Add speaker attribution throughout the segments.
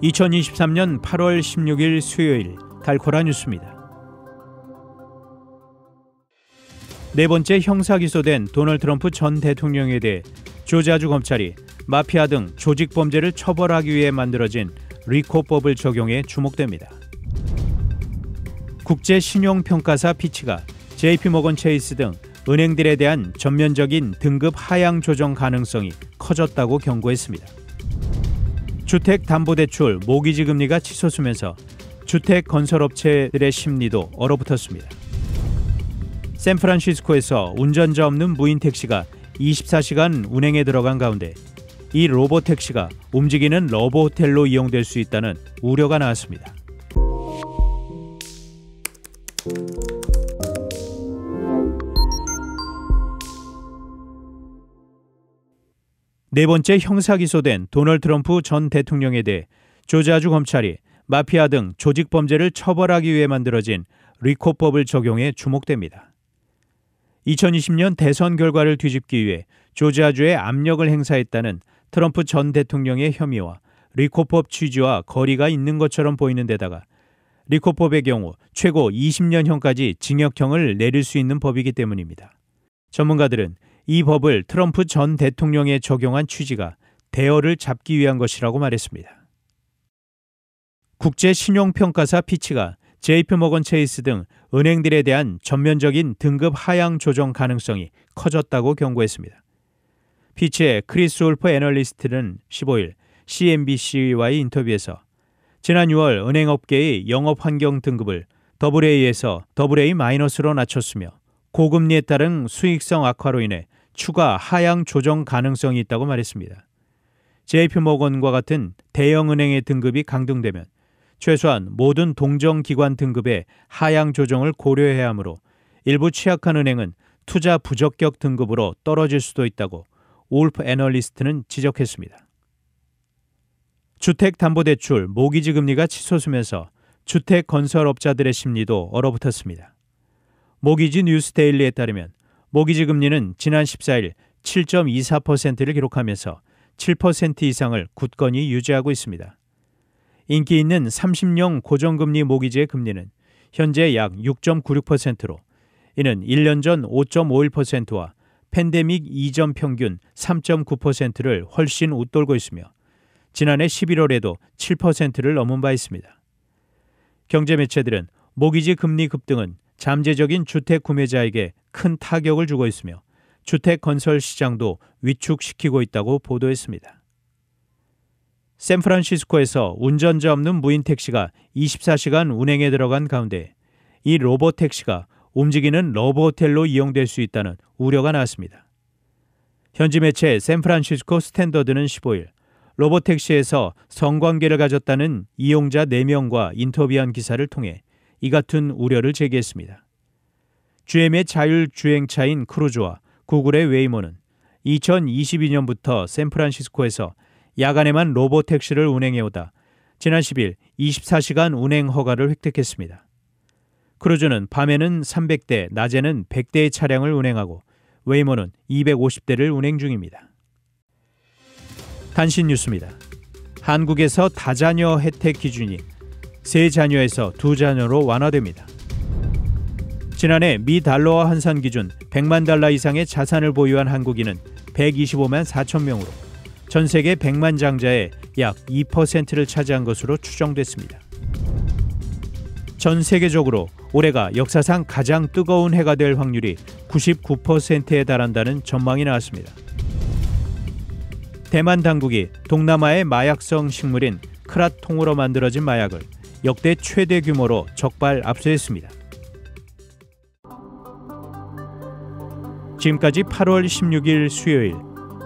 Speaker 1: 2023년 8월 16일 수요일 달코라 뉴스입니다. 네 번째 형사 기소된 도널드 트럼프 전 대통령에 대해 조지아주 검찰이 마피아 등 조직 범죄를 처벌하기 위해 만들어진 리코법을 적용해 주목됩니다. 국제 신용평가사 피치가 JP모건 체이스 등 은행들에 대한 전면적인 등급 하향 조정 가능성이 커졌다고 경고했습니다. 주택담보대출 모기지 금리가 치솟으면서 주택건설업체들의 심리도 얼어붙었습니다. 샌프란시스코에서 운전자 없는 무인 택시가 24시간 운행에 들어간 가운데 이 로봇 택시가 움직이는 러브 호텔로 이용될 수 있다는 우려가 나왔습니다. 네 번째 형사 기소된 도널드 트럼프 전 대통령에 대해 조지아주 검찰이 마피아 등 조직 범죄를 처벌하기 위해 만들어진 리코법을 적용해 주목됩니다. 2020년 대선 결과를 뒤집기 위해 조지아주에 압력을 행사했다는 트럼프 전 대통령의 혐의와 리코법 취지와 거리가 있는 것처럼 보이는 데다가 리코법의 경우 최고 20년형까지 징역형을 내릴 수 있는 법이기 때문입니다. 전문가들은 이 법을 트럼프 전 대통령에 적용한 취지가 대어를 잡기 위한 것이라고 말했습니다. 국제 신용평가사 피치가 JP모건 체이스 등 은행들에 대한 전면적인 등급 하향 조정 가능성이 커졌다고 경고했습니다. 피치의 크리스 울프 애널리스트는 15일 CNBC와의 인터뷰에서 지난 6월 은행업계의 영업환경 등급을 AA에서 AA-로 낮췄으며 고금리에 따른 수익성 악화로 인해 추가 하향 조정 가능성이 있다고 말했습니다. JP모건과 같은 대형은행의 등급이 강등되면 최소한 모든 동정기관 등급의 하향 조정을 고려해야 하므로 일부 취약한 은행은 투자 부적격 등급으로 떨어질 수도 있다고 울프 애널리스트는 지적했습니다. 주택담보대출 모기지 금리가 치솟으면서 주택건설업자들의 심리도 얼어붙었습니다. 모기지 뉴스데일리에 따르면 모기지 금리는 지난 14일 7.24%를 기록하면서 7% 이상을 굳건히 유지하고 있습니다. 인기 있는 30년 고정금리 모기지의 금리는 현재 약 6.96%로 이는 1년 전 5.51%와 팬데믹 이전 평균 3.9%를 훨씬 웃돌고 있으며 지난해 11월에도 7%를 넘은 바 있습니다. 경제 매체들은 모기지 금리 급등은 잠재적인 주택 구매자에게 큰 타격을 주고 있으며 주택 건설 시장도 위축시키고 있다고 보도했습니다. 샌프란시스코에서 운전자 없는 무인 택시가 24시간 운행에 들어간 가운데 이 로봇 택시가 움직이는 러브 호텔로 이용될 수 있다는 우려가 나왔습니다. 현지 매체 샌프란시스코 스탠더드는 15일 로봇 택시에서 성관계를 가졌다는 이용자 4명과 인터뷰한 기사를 통해 이 같은 우려를 제기했습니다. GM의 자율주행차인 크루즈와 구글의 웨이모는 2022년부터 샌프란시스코에서 야간에만 로봇 택시를 운행해오다 지난 10일 24시간 운행 허가를 획득했습니다. 크루즈는 밤에는 300대, 낮에는 100대의 차량을 운행하고 웨이모는 250대를 운행 중입니다. 단신 뉴스입니다. 한국에서 다자녀 혜택 기준이 3자녀에서 2자녀로 완화됩니다. 지난해 미 달러화 환산 기준 100만 달러 이상의 자산을 보유한 한국인은 125만 4천 명으로 전 세계 100만 장자의 약 2%를 차지한 것으로 추정됐습니다. 전 세계적으로 올해가 역사상 가장 뜨거운 해가 될 확률이 99%에 달한다는 전망이 나왔습니다. 대만 당국이 동남아의 마약성 식물인 크라통으로 만들어진 마약을 역대 최대 규모로 적발 압수했습니다. 지금까지 8월 16일 수요일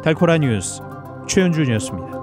Speaker 1: 달코라 뉴스 최현준이었습니다.